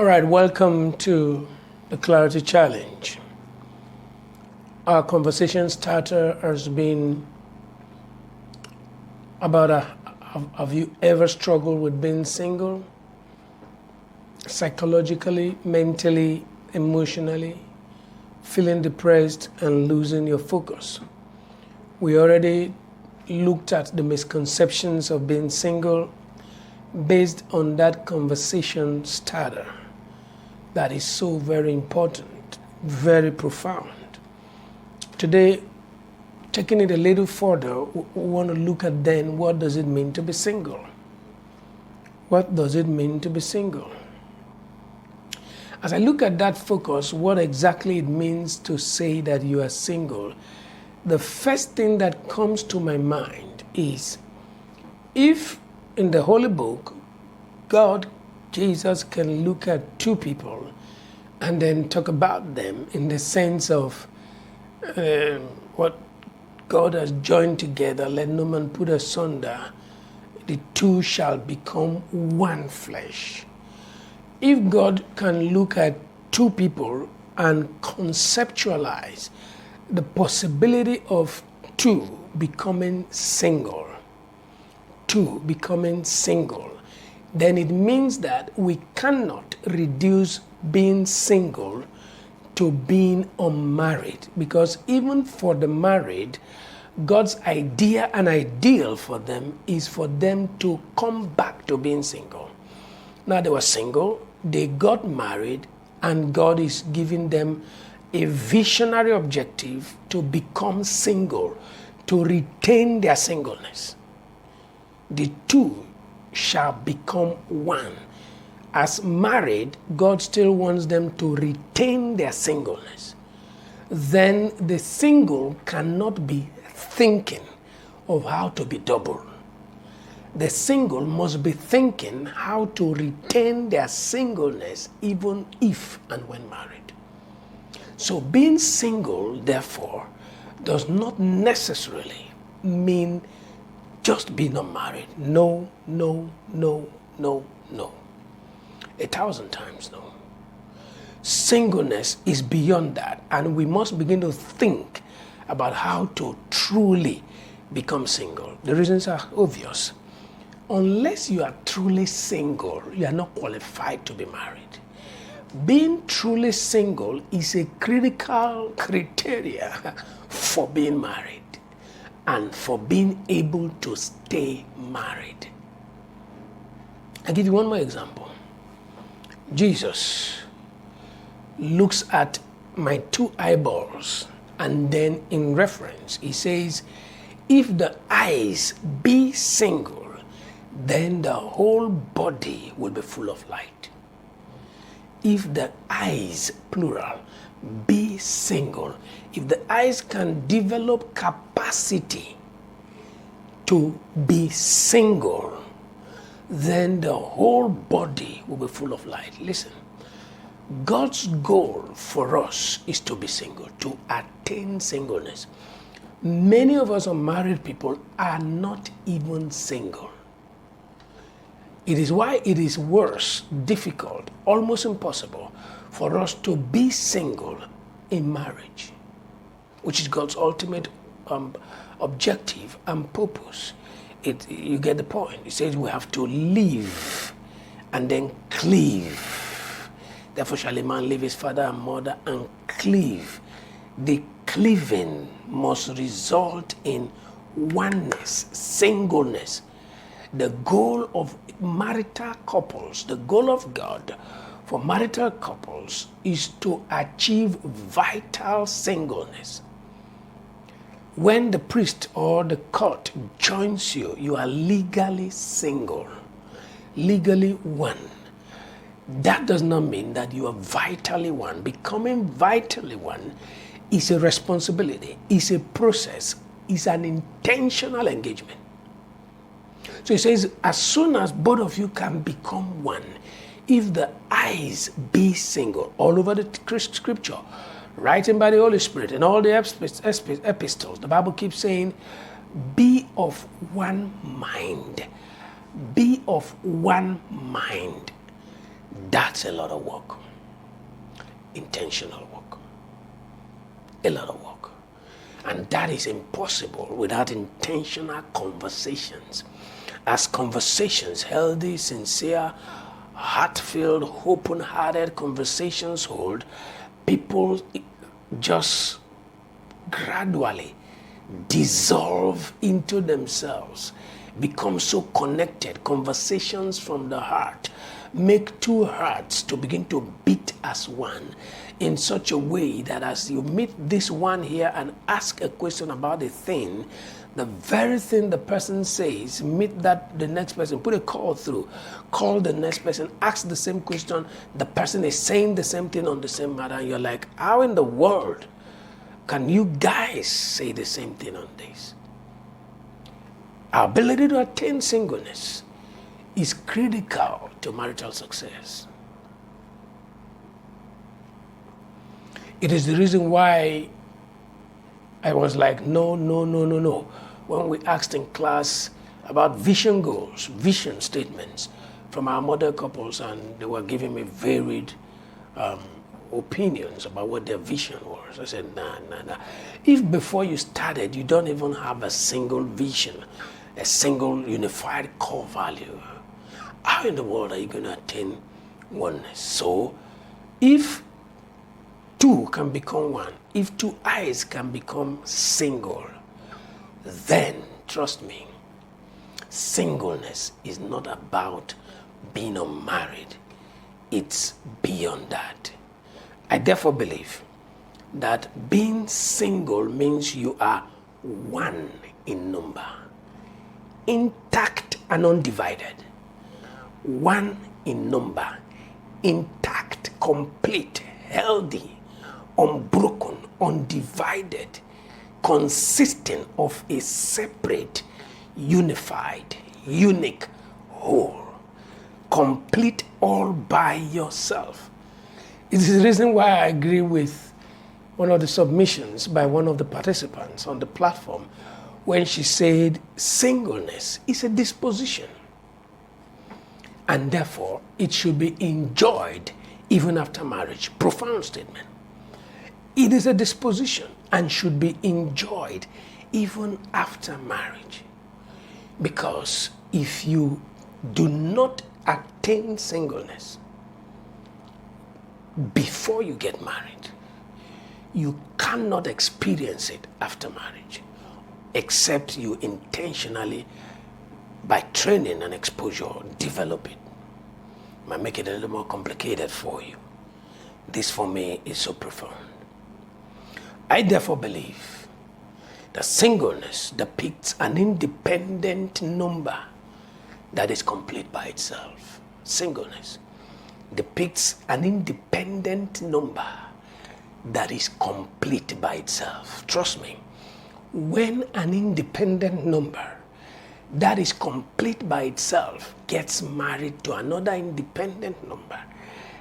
right, welcome to the Clarity Challenge. Our conversation starter has been about have you ever struggled with being single? Psychologically, mentally, emotionally, feeling depressed and losing your focus. We already looked at the misconceptions of being single based on that conversation starter that is so very important, very profound. Today, taking it a little further, we want to look at then what does it mean to be single? What does it mean to be single? As I look at that focus, what exactly it means to say that you are single, the first thing that comes to my mind is if in the Holy Book, God, Jesus can look at two people and then talk about them in the sense of what God has joined together, let no man put asunder, the two shall become one flesh. If God can look at two people and conceptualize the possibility of two becoming single, then it means that we cannot reduce being single to being unmarried, because even for the married, God's idea and ideal for them is for them to come back to being single. Now they were single, they got married, and God is giving them a visionary objective to become single, to retain their singleness. The two shall become one. As married, God still wants them to retain their singleness. Then the single cannot be thinking of how to be double. The single must be thinking how to retain their singleness even if and when married. So being single, therefore, does not necessarily mean just being unmarried. No. 1,000 times no. Singleness is beyond that, and we must begin to think about how to truly become single. The reasons are obvious. Unless you are truly single, you are not qualified to be married. Being truly single is a critical criteria for being married and for being able to stay married. I'll give you one more example. Jesus looks at my two eyeballs, and then in reference, he says, if the eyes be single, then the whole body will be full of light. If the eyes, plural, be single, if the eyes can develop capacity to be single, then the whole body will be full of light. Listen, God's goal for us is to be single, to attain singleness. Many of us unmarried people are not even single. It is why it is worse, difficult, almost impossible for us to be single in marriage, which is God's ultimate objective and purpose. You get the point. It says we have to live and then cleave. Therefore shall a man leave his father and mother and cleave. The cleaving must result in oneness, singleness. The goal of marital couples, the goal of God for marital couples is to achieve vital singleness. When the priest or the court joins you, you are legally single, legally one. That does not mean that you are vitally one. Becoming vitally one is a responsibility, is a process, is an intentional engagement. So he says, as soon as both of you can become one, if the eyes be single, all over the scripture, written by the Holy Spirit and all the epistles, the Bible keeps saying, be of one mind. Be of one mind. That's a lot of work. Intentional work. A lot of work. And that is impossible without intentional conversations. As conversations, healthy, sincere, heart-filled, open-hearted conversations hold, people just gradually dissolve into themselves, become so connected. Conversations from the heart make two hearts to begin to beat as one in such a way that as you meet this one here and ask a question about a thing, the very thing the person says, meet that the next person, put a call through, call the next person, ask the same question, the person is saying the same thing on the same matter, and you're like, how in the world can you guys say the same thing on this? Our ability to attain singleness is critical to marital success. It is the reason why I was like, no. When we asked in class about vision goals, vision statements from our mother couples, and they were giving me varied opinions about what their vision was. I said, nah. If before you started, you don't even have a single vision, a single unified core value, how in the world are you going to attain oneness? So, if two can become one, if two eyes can become single, then, trust me, singleness is not about being unmarried. It's beyond that. I therefore believe that being single means you are one in number, intact and undivided. One in number, intact, complete, healthy, unbroken, undivided, consisting of a separate, unified, unique whole, complete all by yourself. It is the reason why I agree with one of the submissions by one of the participants on the platform when she said singleness is a disposition, and therefore it should be enjoyed even after marriage. Profound statement. It is a disposition and should be enjoyed even after marriage. Because if you do not attain singleness before you get married, you cannot experience it after marriage, except you intentionally, by training and exposure, develop it. Might make it a little more complicated for you. This for me is so profound. I therefore believe that singleness depicts an independent number that is complete by itself. Singleness depicts an independent number that is complete by itself. Trust me, when an independent number that is complete by itself gets married to another independent number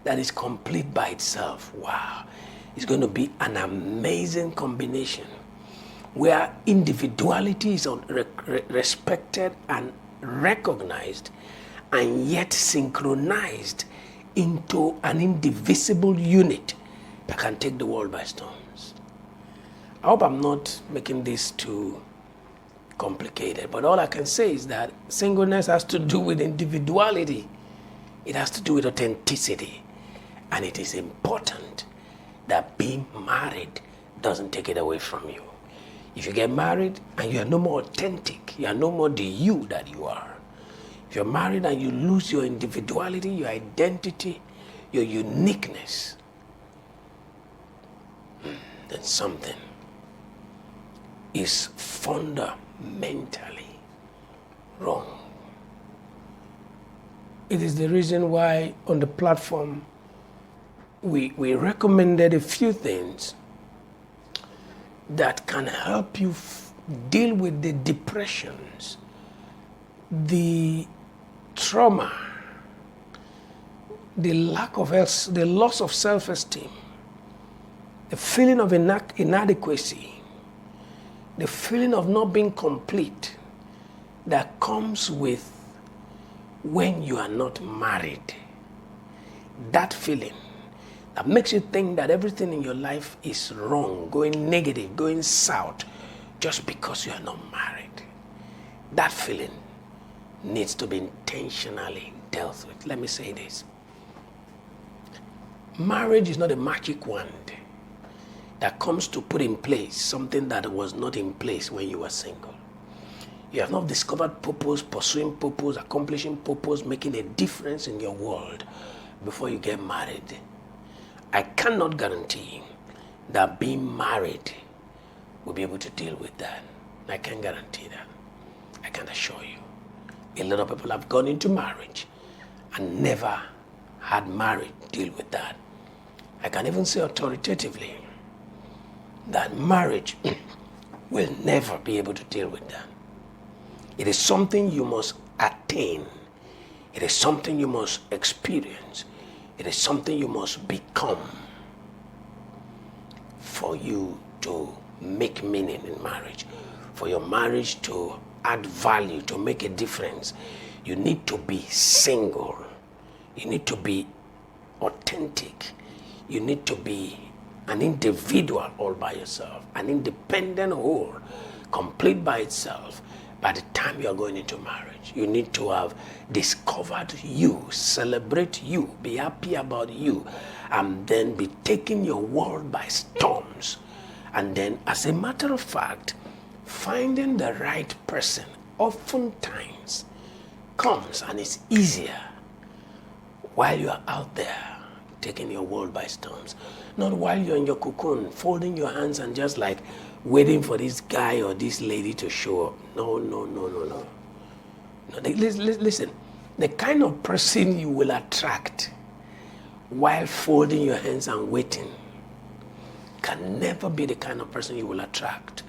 that is complete by itself, wow, it's going to be an amazing combination where individuality is respected and recognized and yet synchronized into an indivisible unit that can take the world by storms. I hope I'm not making this too complicated, but all I can say is that singleness has to do with individuality. It has to do with authenticity. And it is important that being married doesn't take it away from you. If you get married and you are no more authentic, you are no more the you that you are. If you're married and you lose your individuality, your identity, your uniqueness, then something is fundamentally wrong. It is the reason why on the platform we recommended a few things that can help you deal with the depressions, the trauma, the lack of health, the loss of self-esteem, the feeling of inadequacy, the feeling of not being complete that comes with when you are not married. that feeling that makes you think that everything in your life is wrong, going negative, going south, just because you are not married. That feeling needs to be intentionally dealt with. Let me say this. Marriage is not a magic wand that comes to put in place something that was not in place when you were single. You have not discovered purpose, pursuing purpose, accomplishing purpose, making a difference in your world before you get married. I cannot guarantee that being married will be able to deal with that. I can't guarantee that. I can assure you. A lot of people have gone into marriage and never had marriage deal with that. I can even say authoritatively that marriage will never be able to deal with that. It is something you must attain. It is something you must experience. It is something you must become for you to make meaning in marriage, for your marriage to add value, to make a difference. You need to be single. You need to be authentic. You need to be an individual all by yourself, an independent whole, complete by itself. By the time you are going into marriage, you need to have discovered you, celebrate you, be happy about you, and then be taking your world by storms. And then, as a matter of fact, finding the right person oftentimes comes and it's easier while you are out there taking your world by storms. Not while you're in your cocoon, folding your hands and just like waiting for this guy or this lady to show up. No. Listen, the kind of person you will attract while folding your hands and waiting can never be the kind of person you will attract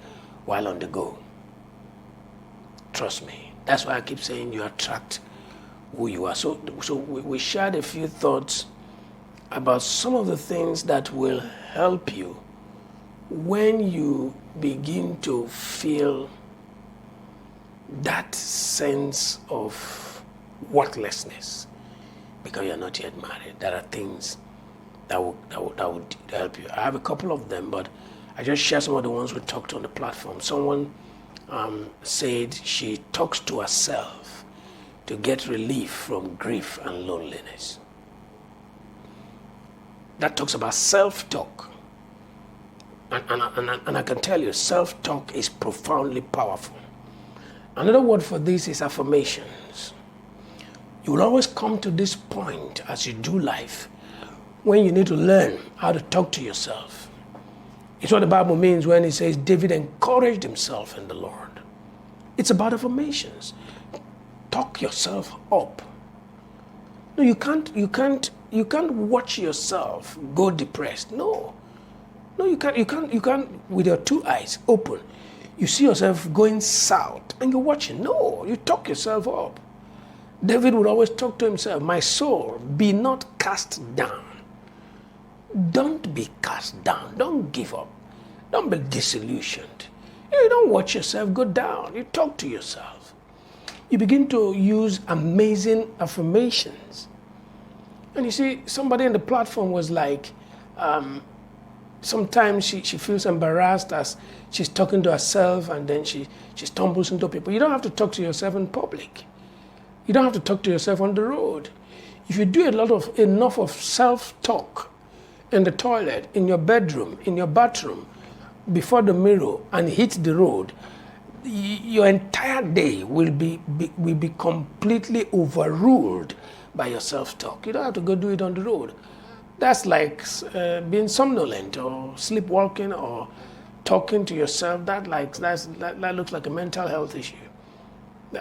while on the go. Trust me. That's why I keep saying you attract who you are. So we shared a few thoughts about some of the things that will help you when you begin to feel that sense of worthlessness because you're not yet married. There are things that would help you. I have a couple of them, but I just share some of the ones we talked on the platform. Someone said she talks to herself to get relief from grief and loneliness. That talks about self-talk. And I can tell you, self-talk is profoundly powerful. Another word for this is affirmations. You will always come to this point as you do life when you need to learn how to talk to yourself. It's what the Bible means when it says David encouraged himself in the Lord. It's about affirmations. Talk yourself up. No, you can't watch yourself go depressed. No, you can't with your two eyes open. You see yourself going south and you're watching. No, you talk yourself up. David would always talk to himself, my soul, be not cast down. Don't be cast down. Don't give up. Don't be disillusioned. You don't watch yourself go down. You talk to yourself. You begin to use amazing affirmations. And you see, somebody on the platform was like, sometimes she feels embarrassed as she's talking to herself and then she stumbles into people. You don't have to talk to yourself in public. You don't have to talk to yourself on the road. If you do enough of self-talk in the toilet, in your bedroom, in your bathroom, before the mirror and hit the road, your entire day will be completely overruled by your self-talk. You don't have to go do it on the road. That's like being somnolent or sleepwalking or talking to yourself. That looks like a mental health issue.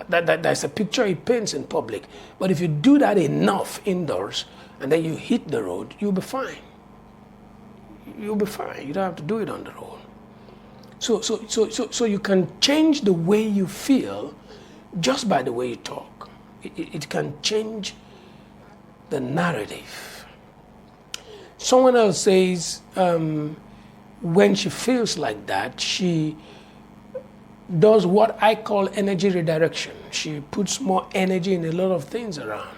That's a picture it paints in public. But if you do that enough indoors and then you hit the road, you'll be fine. You'll be fine. You don't have to do it on the road. So you can change the way you feel just by the way you talk. It can change the narrative. Someone else says when she feels like that, she does what I call energy redirection. She puts more energy in a lot of things around.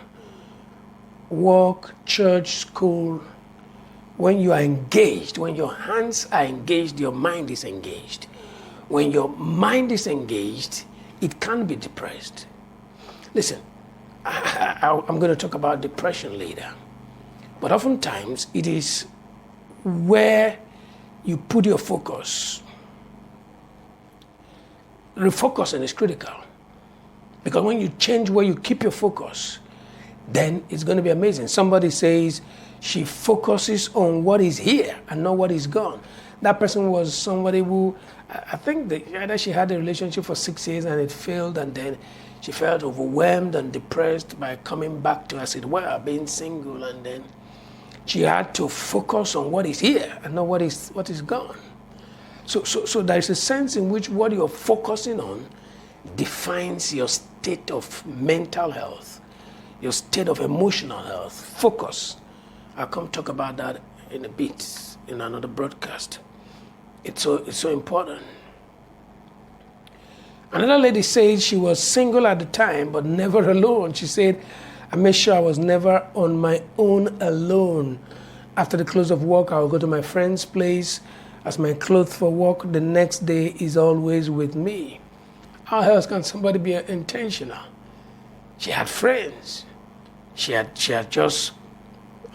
work, church, school, when you are engaged, when your hands are engaged, your mind is engaged. When your mind is engaged, it can be depressed. Listen, I'm going to talk about depression later. But oftentimes, it is where you put your focus. Refocusing is critical. Because when you change where you keep your focus, then it's going to be amazing. Somebody says she focuses on what is here and not what is gone. That person was somebody who, I think either she had a relationship for 6 years and it failed, and then she felt overwhelmed and depressed by coming back to, as it were, being single, and then she had to focus on what is here and not what is gone. So there's a sense in which what you're focusing on defines your state of mental health, your state of emotional health. Focus. I'll come talk about that in a bit in another broadcast. It's so important. Another lady said she was single at the time, but never alone. She said, I made sure I was never on my own alone. After the close of work, I will go to my friend's place as my clothes for work the next day is always with me. How else can somebody be intentional? She had friends. She had just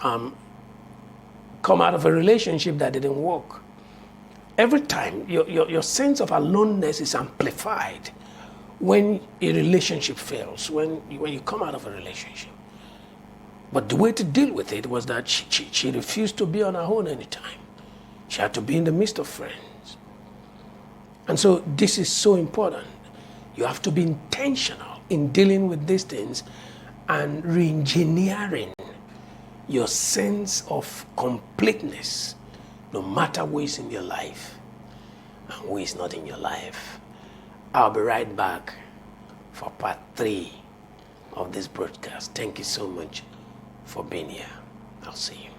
come out of a relationship that didn't work. Every time, your sense of aloneness is amplified when a relationship fails, when you come out of a relationship. But the way to deal with it was that she refused to be on her own anytime. She had to be in the midst of friends. And so this is so important. You have to be intentional in dealing with these things and re-engineering your sense of completeness, no matter who is in your life and who is not in your life. I'll be right back for part 3 of this broadcast. Thank you so much for being here. I'll see you.